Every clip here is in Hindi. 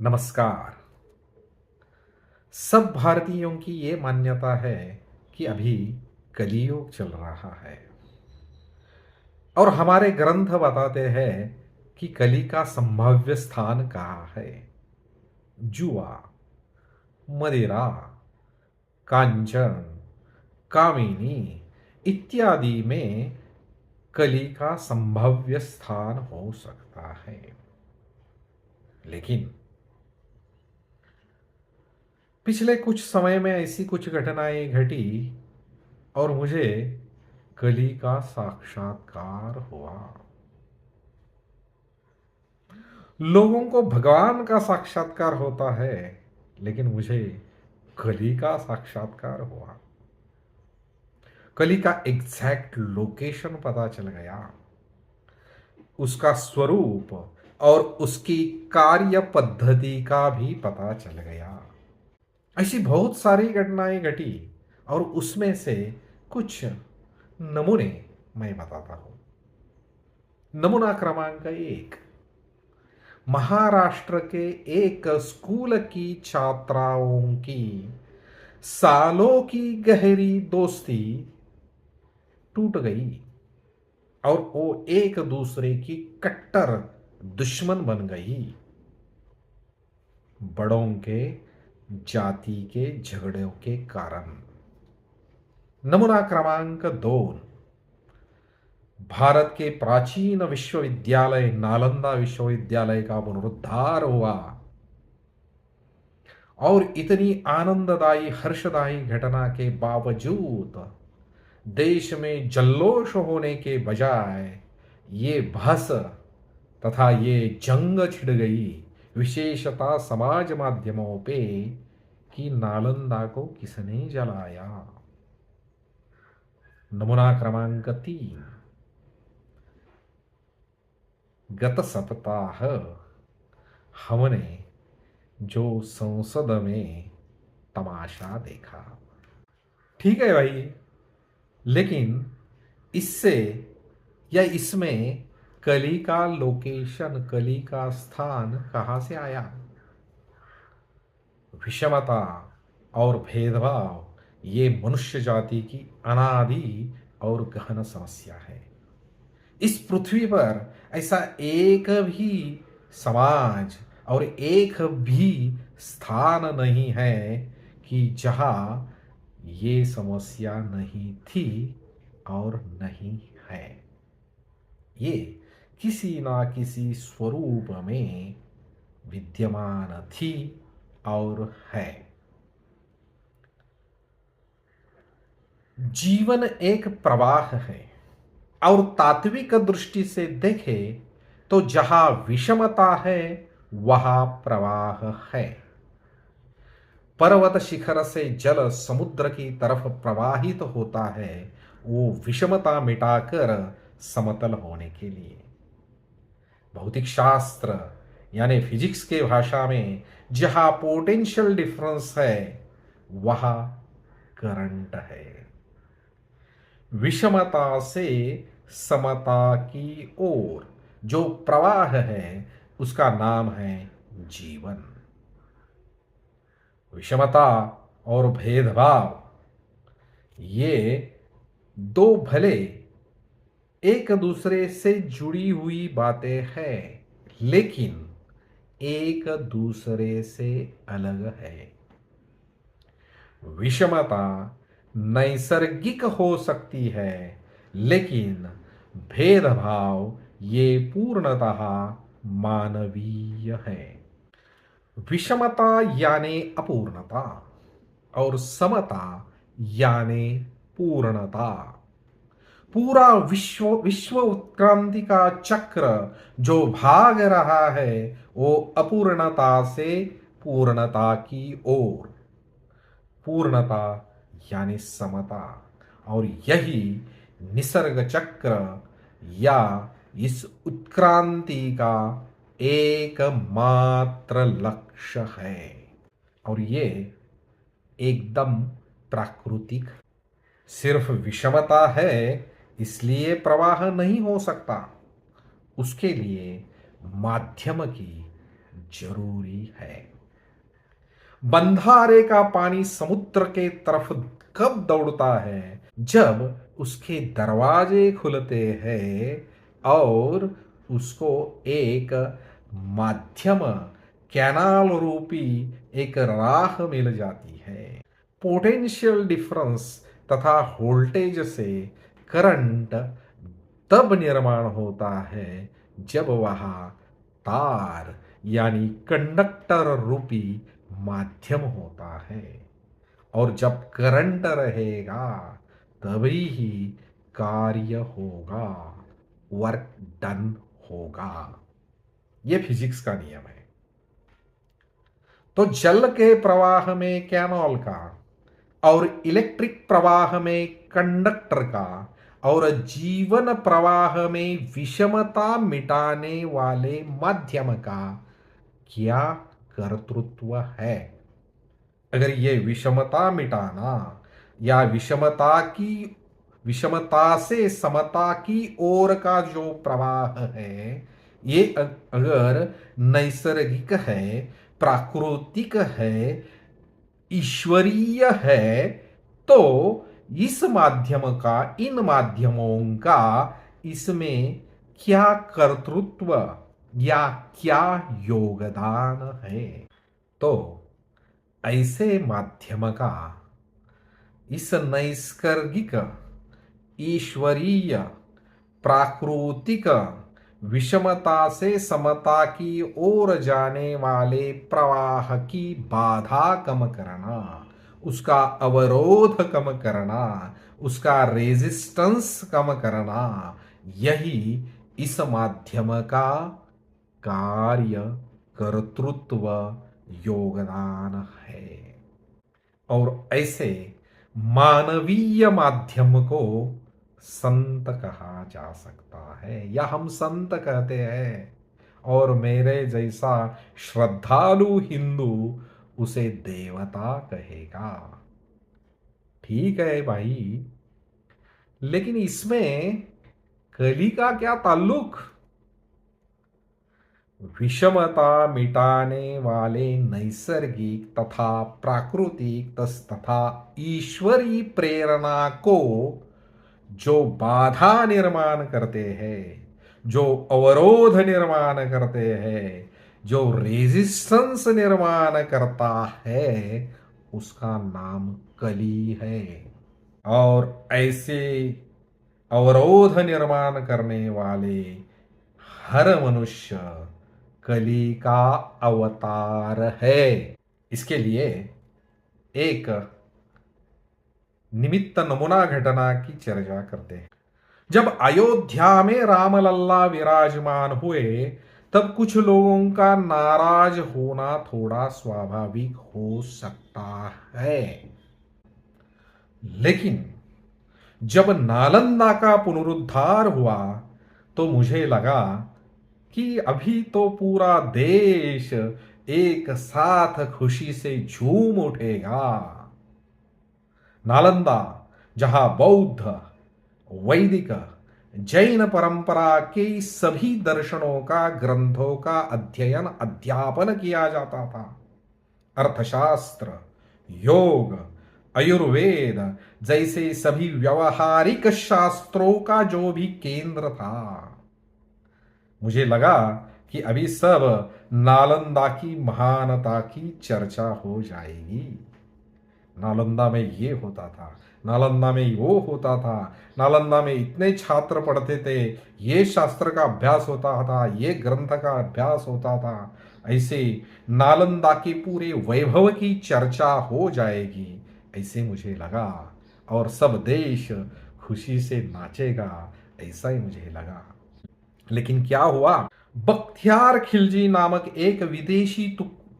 नमस्कार। सब भारतीयों की ये मान्यता है कि अभी कलियुग चल रहा है और हमारे ग्रंथ बताते हैं कि कली का संभाव्य स्थान कहाँ है। जुआ, मदिरा, कांचन, कामिनी इत्यादि में कली का संभाव्य स्थान हो सकता है। लेकिन पिछले कुछ समय में ऐसी कुछ घटनाएं घटी और मुझे कली का साक्षात्कार हुआ। लोगों को भगवान का साक्षात्कार होता है, लेकिन मुझे कली का साक्षात्कार हुआ। कली का एग्जैक्ट लोकेशन पता चल गया, उसका स्वरूप और उसकी कार्य पद्धति का भी पता चल गया। ऐसी बहुत सारी घटनाएं घटी और उसमें से कुछ नमूने मैं बताता हूं। नमूना क्रमांक 1, महाराष्ट्र के एक स्कूल की छात्राओं की सालों की गहरी दोस्ती टूट गई और वो एक दूसरे की कट्टर दुश्मन बन गई। बड़ों के जाति के झगड़ों के कारण। नमूना क्रमांक 2, भारत के प्राचीन विश्वविद्यालय नालंदा विश्वविद्यालय का पुनरुद्धार हुआ और इतनी आनंददायी हर्षदायी घटना के बावजूद देश में जल्लोष होने के बजाय ये बहस तथा ये जंग छिड़ गई, विशेषतः समाज माध्यमों पे, कि नालंदा को किसने जलाया। नमूना क्रमांक 3, गत सप्ताह हमने जो संसद में तमाशा देखा। ठीक है भाई, लेकिन इससे या इसमें कली का लोकेशन, कली का स्थान कहां से आया। विषमता और भेदभाव ये मनुष्य जाति की अनादि और गहन समस्या है। इस पृथ्वी पर ऐसा एक भी समाज और एक भी स्थान नहीं है कि जहां ये समस्या नहीं थी और नहीं है। ये किसी ना किसी स्वरूप में विद्यमान थी और है। जीवन एक प्रवाह है और तात्विक दृष्टि से देखें तो जहां विषमता है वहां प्रवाह है। पर्वत शिखर से जल समुद्र की तरफ प्रवाहित होता है, वो विषमता मिटाकर समतल होने के लिए। भौतिक शास्त्र यानी फिजिक्स के भाषा में जहां पोटेंशियल डिफरेंस है वहां करंट है। विषमता से समता की ओर जो प्रवाह है उसका नाम है जीवन। विषमता और भेदभाव ये दो भले एक दूसरे से जुड़ी हुई बातें हैं, लेकिन एक दूसरे से अलग है। विषमता नैसर्गिक हो सकती है, लेकिन भेदभाव ये पूर्णतः मानवीय है। विषमता यानी अपूर्णता और समता यानी पूर्णता। पूरा विश्व विश्व उत्क्रांति का चक्र जो भाग रहा है वो अपूर्णता से पूर्णता की ओर। पूर्णता यानी समता, और यही निसर्ग चक्र या इस उत्क्रांति का एकमात्र लक्ष्य है। और ये एकदम प्राकृतिक। सिर्फ विषमता है इसलिए प्रवाह नहीं हो सकता, उसके लिए माध्यम की जरूरी है। बंधारे का पानी समुद्र के तरफ कब दौड़ता है? जब उसके दरवाजे खुलते हैं और उसको एक माध्यम, कैनाल रूपी एक राह मिल जाती है। पोटेंशियल डिफरेंस तथा वोल्टेज से करंट तब निर्माण होता है जब वहाँ तार यानी कंडक्टर रूपी माध्यम होता है, और जब करंट रहेगा तभी ही कार्य होगा, वर्क डन होगा। यह फिजिक्स का नियम है। तो जल के प्रवाह में कैनॉल का, और इलेक्ट्रिक प्रवाह में कंडक्टर का, और जीवन प्रवाह में विषमता मिटाने वाले माध्यम का क्या कर्तृत्व है? अगर ये विषमता मिटाना या विषमता से समता की ओर का जो प्रवाह है, ये अगर नैसर्गिक है, प्राकृतिक है, ईश्वरीय है, तो इस माध्यम का, इन माध्यमों का इसमें क्या कर्तृत्व या क्या योगदान है? तो ऐसे माध्यम का इस नैसर्गिक, ईश्वरीय, प्राकृतिक विषमता से समता की ओर जाने वाले प्रवाह की बाधा कम करना, उसका अवरोध कम करना, उसका रेजिस्टेंस कम करना, यही इस माध्यम का कार्य, कर्तृत्व, योगदान है। और ऐसे मानवीय माध्यम को संत कहा जा सकता है, या हम संत कहते हैं, और मेरे जैसा श्रद्धालु हिंदू उसे देवता कहेगा। ठीक है भाई, लेकिन इसमें कली का क्या ताल्लुक? विषमता मिटाने वाले नैसर्गिक तथा प्राकृतिक तथा ईश्वरी प्रेरणा को जो बाधा निर्माण करते हैं, जो अवरोध निर्माण करते हैं, जो रेजिस्टेंस निर्माण करता है, उसका नाम कली है। और ऐसे अवरोध निर्माण करने वाले हर मनुष्य कली का अवतार है। इसके लिए एक निमित्त नमूना घटना की चर्चा करते हैं। जब अयोध्या में रामलल्ला विराजमान हुए, तब कुछ लोगों का नाराज होना थोड़ा स्वाभाविक हो सकता है। लेकिन जब नालंदा का पुनरुद्धार हुआ तो मुझे लगा कि अभी तो पूरा देश एक साथ खुशी से झूम उठेगा। नालंदा, जहां बौद्ध, वैदिक, जैन परंपरा के सभी दर्शनों का, ग्रंथों का अध्ययन, अध्यापन किया जाता था, अर्थशास्त्र, योग, आयुर्वेद जैसे सभी व्यवहारिक शास्त्रों का जो भी केंद्र था, मुझे लगा कि अभी सब नालंदा की महानता की चर्चा हो जाएगी। नालंदा में ये होता था, नालंदा में वो होता था, नालंदा में इतने छात्र पढ़ते थे, ये शास्त्र का अभ्यास होता था, ये ग्रंथ का अभ्यास होता था। ऐसे नालंदा के पूरे वैभव की चर्चा हो जाएगी, ऐसे मुझे लगा, और सब देश खुशी से नाचेगा, ऐसा ही मुझे लगा। लेकिन क्या हुआ? बख्तियार खिलजी नामक एक विदेशी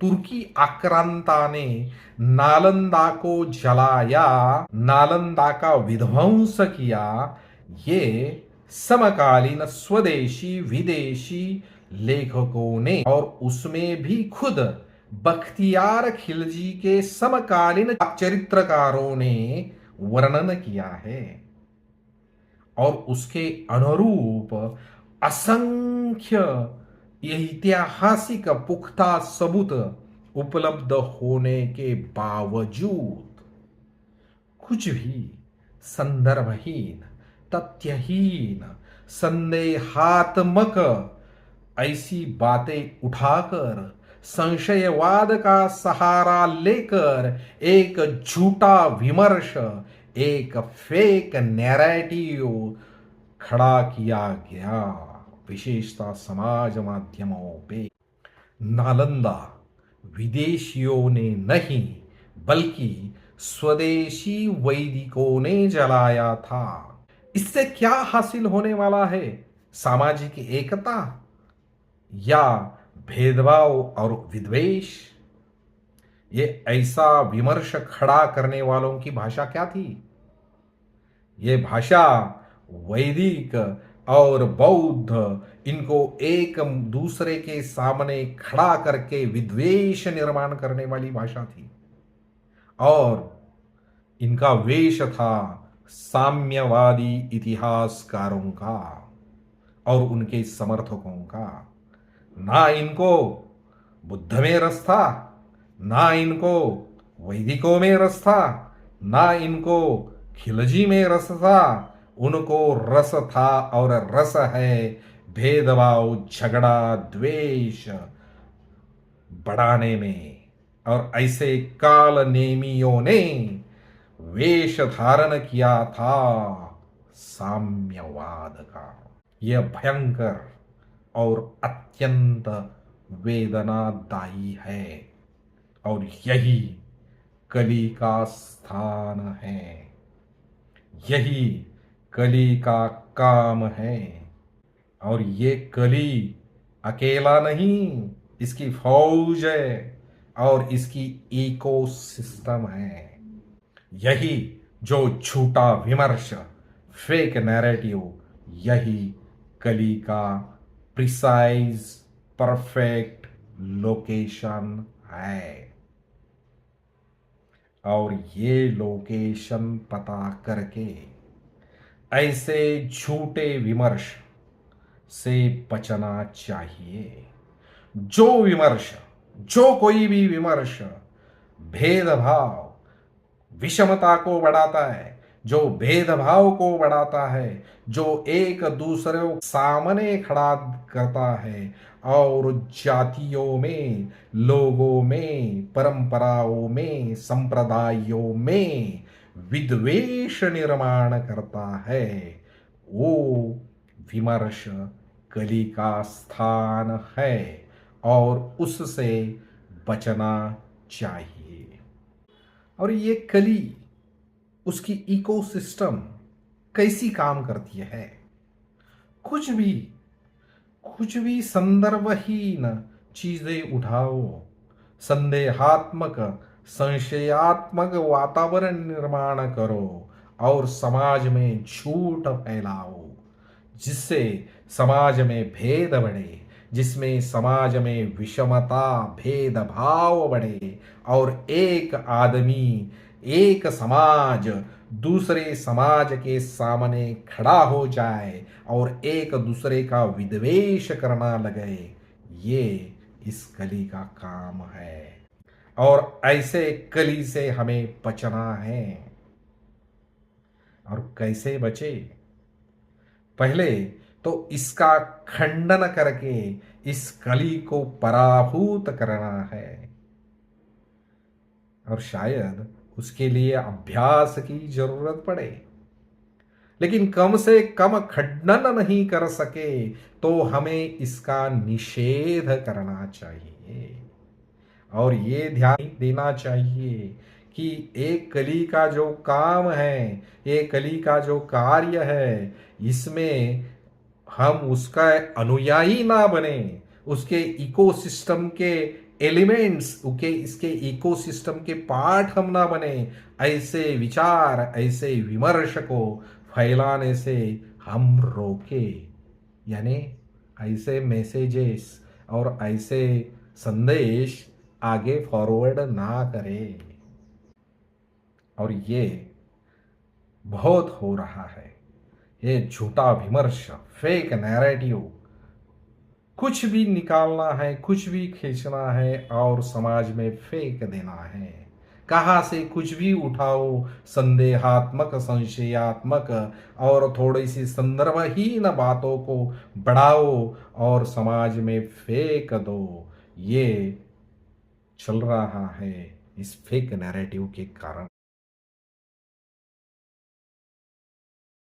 तुर्की आक्रांता ने नालंदा को जलाया, नालंदा का विध्वंस किया। ये समकालीन स्वदेशी विदेशी लेखकों ने, और उसमें भी खुद बख्तियार खिलजी के समकालीन चरित्रकारों ने वर्णन किया है, और उसके अनुरूप असंख्य ये ऐतिहासिक पुख्ता सबूत उपलब्ध होने के बावजूद कुछ भी संदर्भहीन, तथ्यहीन, संदेहात्मक ऐसी बातें उठाकर संशयवाद का सहारा लेकर एक झूठा विमर्श, एक फेक नैरेटिव खड़ा किया गया, विशेषतः समाज माध्यमों पे। नालंदा विदेशियों ने नहीं बल्कि स्वदेशी वैदिकों ने जलाया था। इससे क्या हासिल होने वाला है? सामाजिक एकता या भेदभाव और विद्वेष? ये ऐसा विमर्श खड़ा करने वालों की भाषा क्या थी? ये भाषा वैदिक और बौद्ध, इनको एक दूसरे के सामने खड़ा करके विद्वेष निर्माण करने वाली भाषा थी। और इनका वेश था साम्यवादी इतिहासकारों का और उनके समर्थकों का। ना इनको बुद्ध में रस था, ना इनको वैदिकों में रस था, ना इनको खिलजी में रस था। उनको रस था और रस है भेदभाव, झगड़ा, द्वेष बढ़ाने में। और ऐसे काल नेमियों ने वेश धारण किया था साम्यवाद का। यह भयंकर और अत्यंत वेदनादायी है और यही कली का स्थान है, यही कली का काम है। और ये कली अकेला नहीं, इसकी फौज है और इसकी इकोसिस्टम है। यही जो झूठा विमर्श, फेक नैरेटिव, यही कली का प्रिसाइज परफेक्ट लोकेशन है। और ये लोकेशन पता करके ऐसे झूठे विमर्श से बचना चाहिए। जो विमर्श, जो कोई भी विमर्श भेदभाव, विषमता को बढ़ाता है, जो भेदभाव को बढ़ाता है, जो एक दूसरे को सामने खड़ा करता है और जातियों में, लोगों में, परंपराओं में, संप्रदायों में विद्वेष निर्माण करता है, वो विमर्श कली का स्थान है और उससे बचना चाहिए। और ये कली, उसकी इकोसिस्टम कैसी काम करती है? कुछ भी संदर्भहीन चीजें उठाओ, संदेहात्मक, संशयात्मक वातावरण निर्माण करो और समाज में झूठ फैलाओ, जिससे समाज में भेद बढ़े, जिसमें समाज में विषमता, भेदभाव बढ़े और एक आदमी, एक समाज दूसरे समाज के सामने खड़ा हो जाए और एक दूसरे का विद्वेष करना लगे। ये इस कली का काम है और ऐसे कली से हमें बचना है। और कैसे बचे? पहले तो इसका खंडन करके इस कली को पराभूत करना है और शायद उसके लिए अभ्यास की जरूरत पड़े, लेकिन कम से कम खंडन नहीं कर सके तो हमें इसका निषेध करना चाहिए। और ये ध्यान देना चाहिए कि एक कली का जो काम है, एक कली का जो कार्य है, इसमें हम उसका अनुयायी ना बने, उसके इकोसिस्टम के एलिमेंट्स, उसके इसके इकोसिस्टम के पार्ट हम ना बने। ऐसे विचार, ऐसे विमर्श को फैलाने से हम रोके, यानी ऐसे मैसेजेस और ऐसे संदेश आगे फॉरवर्ड ना करें। और ये बहुत हो रहा है, ये झूठा विमर्श, फेक नैरेटिव कुछ भी निकालना है, कुछ भी खींचना है और समाज में फेंक देना है। कहाँ से कुछ भी उठाओ, संदेहात्मक, संशयात्मक और थोड़ी-सी संदर्भहीन बातों को बढ़ाओ और समाज में फेंक दो। ये चल रहा है इस फेक नैरेटिव के कारण।